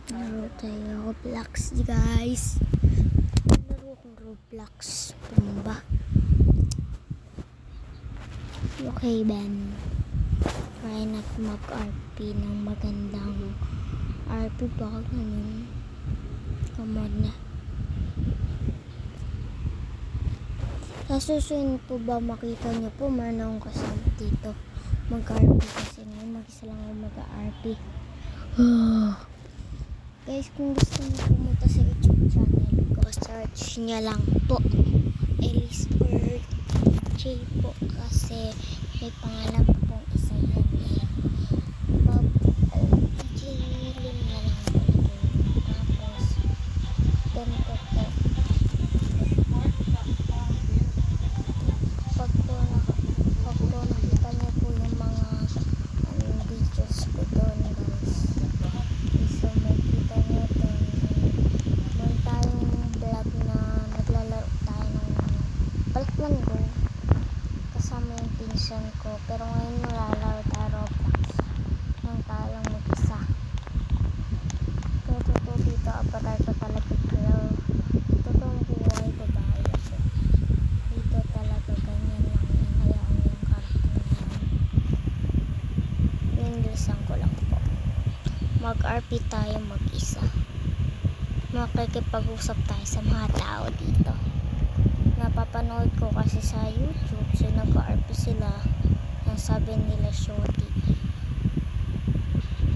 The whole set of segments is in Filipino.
Laro tayo Roblox, guys. Laro akong Roblox. Tumba. Okay, Ben. Try natin mag-RP ng magandang RP ba? Ganun. Come on na. Sa susunod po ba makita niyo po meron akong kasama dito mag-RP kasi ngayon mag-isa lang ako mag-RP. Guys, kung gusto niyo pumunta sa YouTube channel ko, search niya lang po Elise or J po kasi may pangalan po pong isa yan. J-Lim na lang po. Tapos ganito po. Pag po nakita niyo po yung mga videos ko doon, guys. So makita niyo doon. Meron tayong vlog na naglalaro tayo ng Pokemon Go. Kasama yung pinsan ko. Pero ngayon nalalaro tayo Roblox. Nang tayo lang mag-isa. Kaya totoo dito, apply ko talaga pero totoong buhay ko dahil ako. Dito talaga ganyan lang yung hayaan yung karakter na Inglesan ko lang po. Mag-RP tayo mag-isa. Makikipag-usap tayo sa mga tao dito. Napapanood ko kasi sa YouTube, so nag-RP sila. Ang sabi nila shorty.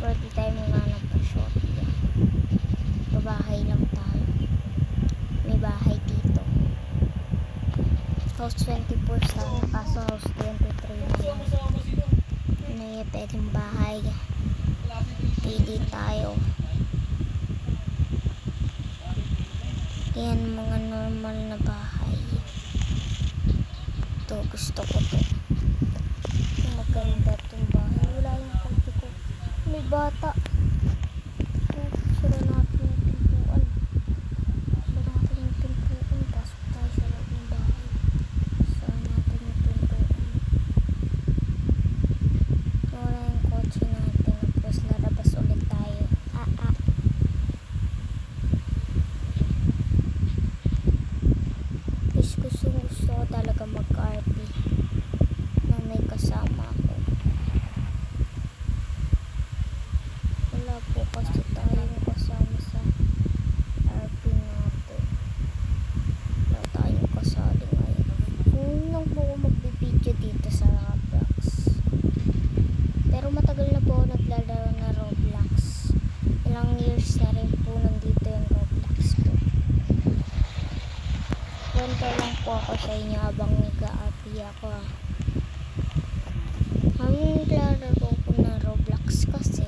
Pwede tayo mananap ng shorty. Babahay lang tayo. May bahay dito. House 24 sana, kaso house 23 na lang. May pwedeng bahay. Pili tayo. Yan mga normal na bahay. Ito, gusto ko to. Maganda itong bahay. Wala yung kante ko. May bata. Sira natin yung pintuan. Sira natin yung pintuan. Pasok tayo sa loob ng bahay. Sira natin yung pintuan. Wala yung kotse natin. Tapos lalabas ulit tayo. Gusto ko talaga mag-RP na may kasama ako. Wala po kasi tayong kasama sa RP natin. Wala tayong kasali ngayon. Ngayon lang po ako magbibideo dito sa Roblox. Pero matagal na po ako naglalaro na Roblox. Ilang years na rin po nandito yung Roblox ko. Kwento lang po ako sa inyo habang nag-RP ako. Ang naglalaro ko na Roblox kasi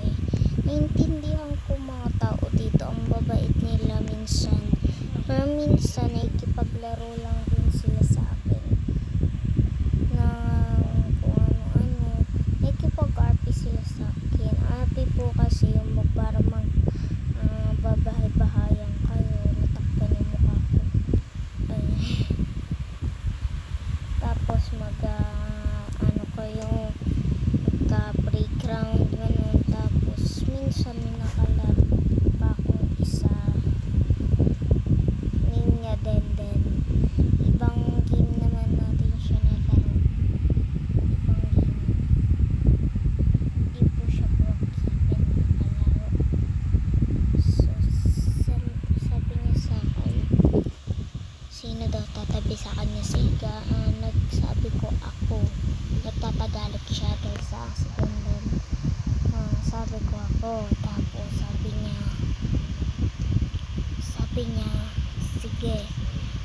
naintindihan ko mga tao dito. Ang babait nila minsan. Pero minsan nakikipaglaro lang din sila sa akin. Na kung ano-ano. Nakikipag-RP sila sa akin. RP po kasi yung para babahay-bahayan kayo. Natakpan yung mukha ko. Tapos ano kayo magka-playground ganun. Tapos minsan may nakalaro pa akong isa Ninja Den. Ibang game naman natin siya nalaro. Ibang game. Hindi po siya broken nakalaro. So sabi niya sa akin, sino daw tatabi sa kanya siga. Nagsabi ko ako. Nagtatagalog siya dahil sa accident doon. Sabi ko ako. Tapos sabi niya sige.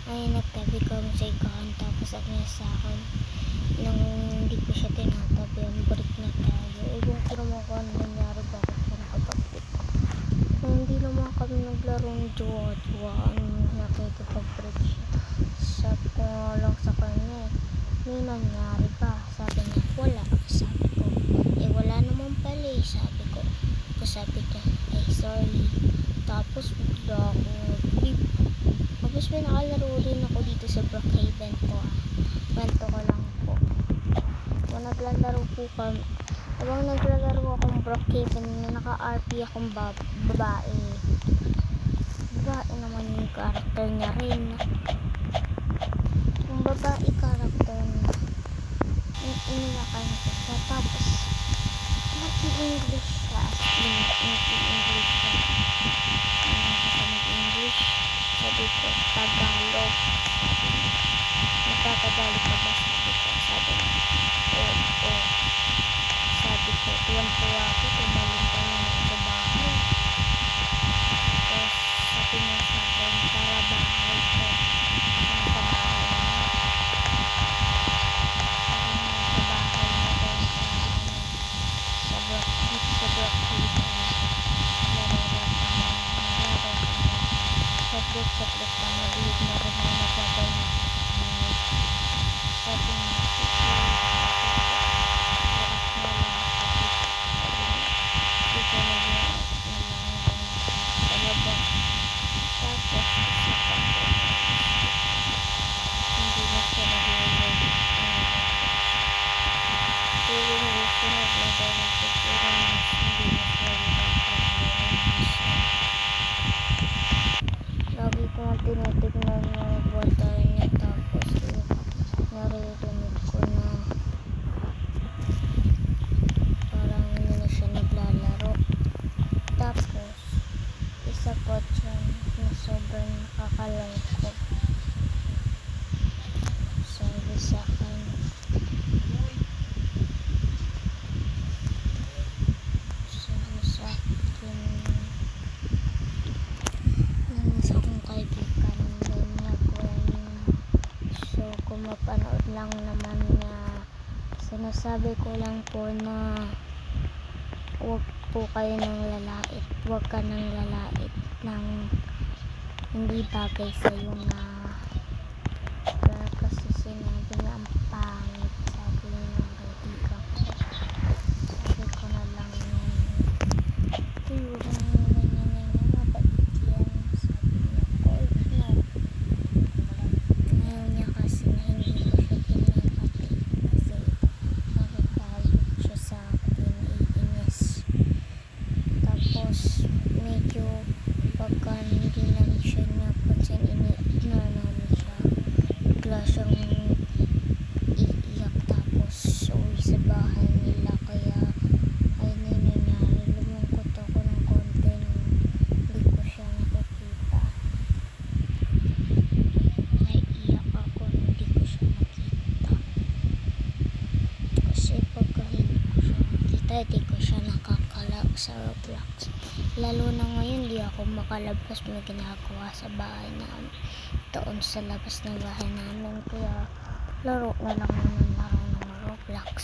Ay nagtabi ko ang sigahan. Tapos sabi niya sa akin nang hindi ko siya tinatabi, ang break na tayo. Ewan ko naman kung ano nangyari, bakit siya nakapag-break. Hindi naman kami naglarong jowa-jowa. Nakikipag-break siya. Sabi ko lang sa kanya, may nangyari ba? Sabi niya, wala. Sabi ko, wala naman pala eh. Sabi ko. Tapos sabi niya, sorry. Tapos bigla ako nag-leave. Tapos may nakalaro rin ako dito sa Brookhaven po. Kwento ko lang po. Kung naglalaro po kami, habang naglalaro akong Brookhaven, Kevin na naka-RP akong babae. Babae naman yung karakter niya rin. Yung babae karakter niya, inilakay na siya. Tapos, nag-English siya. Nag-English siya. Nag-English. Sabi ko, Tagalog. Nagkakadali ka ba? Sabi ko, oo. Sabi ko, tuwan-tuwa ako. Tumaling ka na sa bahay. Tapos, sabi niya sa akin, para bahay ko. Ako sa bahay niya. Sabi niya sa bahay niya doon sa Brookfield. Sa Brookfield. Saglit pa, mabilis na rin ang nagpapay na. Sabi niya, lagi ko nga tinitignan yung water niya, tapos naririnig ko na parang hindi na siya naglalaro. Tapos isa po dyan na sobrang nakakalungkot. Sabi sa akin, isa kong kaibigan din niya so kung mapanood lang naman niya, sinasabi ko lang po na huwag po kayo ng lalait, huwag ka ng lalait ng hindi bagay sa'yo na kasi sinabi niya ang pangit, sabi niya ng kaibigan ko. Sabi ko na lang yun, ayaw niya kasi na hindi ko siya pinapati kasi nakakayot siya sa akin, naiinis. Tapos medyo pagka hindi namin siya napansin, ini-ignore namin siya, bigla siyang iiyak tapos uwi sa bahay nila. Kaya ay nangyari, lumungkot ako ng konti nung hindi ko siya nakikita. Naiiyak ako nung hindi ko siya nakita kasi pagka hindi ko siya nakita, hindi ko siya nakakalap sa Roblox. Lalo na ngayon, di ako makalabas, may ginagawa sa bahay namin, doon sa labas ng bahay namin, kaya laro na lang naman laro ng Roblox.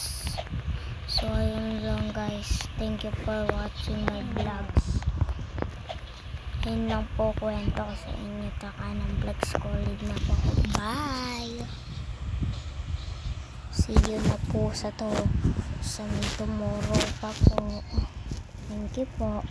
So ayun lang guys, thank you for watching my vlogs. Ayun lang po kwento ko sa inyo, taka ng vlogs ko, leave na po ako, bye! See you na po sa tomorrow pa po. Thank you po.